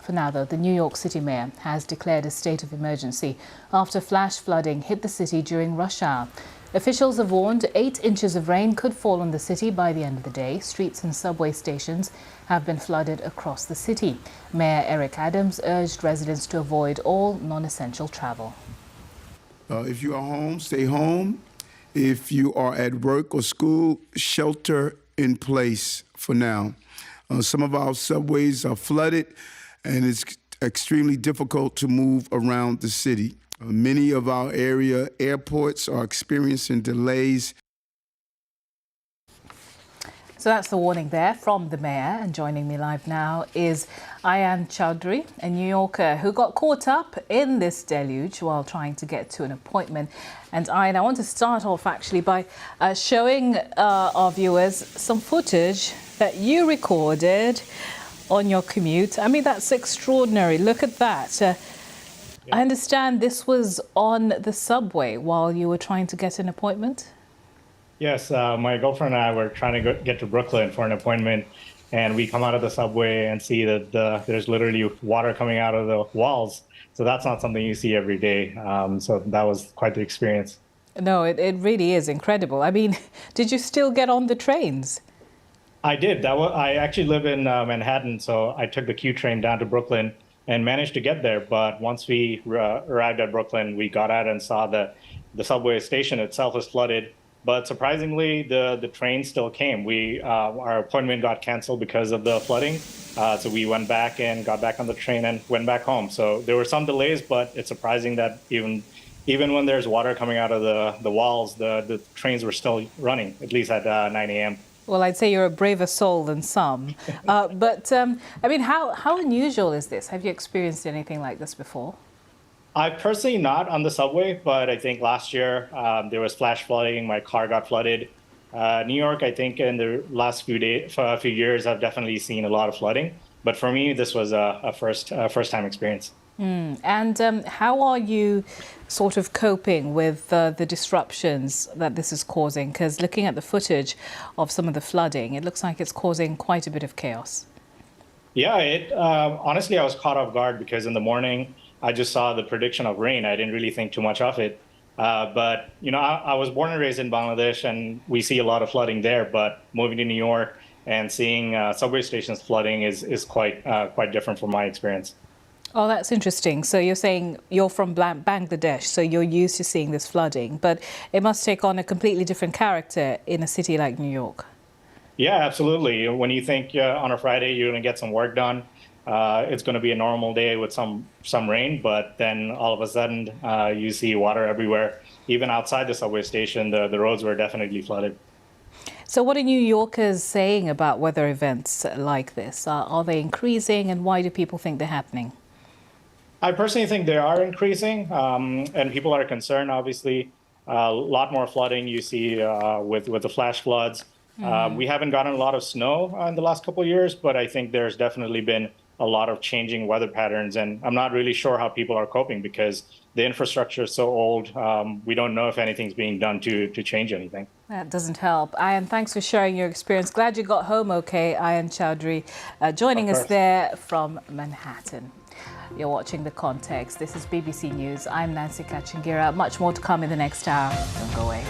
For now, though, the New York City mayor has declared a state of emergency after flash flooding hit the city during rush hour. Officials have warned 8 inches of rain could fall on the city by the end of the day. Streets and subway stations have been flooded across the city. Mayor Eric Adams urged residents to avoid all non-essential travel. If you are home, stay home. If you are at work or school, shelter in place for now. Some of our subways are flooded, and it's extremely difficult to move around the city. Many of our area airports are experiencing delays. So that's the warning there from the mayor. And joining me live now is Ayan Chowdhury, a New Yorker who got caught up in this deluge while trying to get to an appointment. And Ayan, I want to start off actually by showing our viewers some footage that you recorded on your commute. I mean, that's extraordinary. Look at that. I understand this was on the subway while you were trying to get an appointment? Yes, my girlfriend and I were trying to get to Brooklyn for an appointment, and we come out of the subway and see that there's literally water coming out of the walls. So that's not something you see every day. So that was quite the experience. No, it really is incredible. I mean, did you still get on the trains? I did. I actually live in Manhattan, so I took the Q train down to Brooklyn and managed to get there. But once we arrived at Brooklyn, we got out and saw that the subway station itself was flooded. But surprisingly, the train still came. Our appointment got canceled because of the flooding. So we went back and got back on the train and went back home. So there were some delays, but it's surprising that even when there's water coming out of the walls, the trains were still running, at least at 9 a.m. Well, I'd say you're a braver soul than some. But I mean, how unusual is this? Have you experienced anything like this before? I personally not on the subway, but I think last year there was flash flooding. My car got flooded. New York, I think in the last few years, I've definitely seen a lot of flooding. But for me, this was a first-time experience. And how are you sort of coping with the disruptions that this is causing? Because looking at the footage of some of the flooding, it looks like it's causing quite a bit of chaos. Yeah, honestly, I was caught off guard because in the morning, I just saw the prediction of rain. I didn't really think too much of it. But, you know, I was born and raised in Bangladesh, and we see a lot of flooding there. But moving to New York and seeing subway stations flooding is quite different from my experience. Oh, that's interesting. So you're saying you're from Bangladesh, so you're used to seeing this flooding. But it must take on a completely different character in a city like New York. Yeah, absolutely. When you think on a Friday you're going to get some work done, it's going to be a normal day with some rain, but then all of a sudden you see water everywhere. Even outside the subway station, the roads were definitely flooded. So what are New Yorkers saying about weather events like this? Are they increasing, and why do people think they're happening? I personally think they are increasing, and people are concerned, obviously. A lot more flooding you see with the flash floods. We haven't gotten a lot of snow in the last couple of years, but I think there's definitely been a lot of changing weather patterns, and I'm not really sure how people are coping because the infrastructure is so old. We don't know if anything's being done to change anything. That doesn't help. Ayan, thanks for sharing your experience. Glad you got home okay. Ayan Chowdhury joining us there from Manhattan. You're watching The Context. This is BBC News. I'm Nancy Kachingira. Much more to come in the next hour. Don't go away.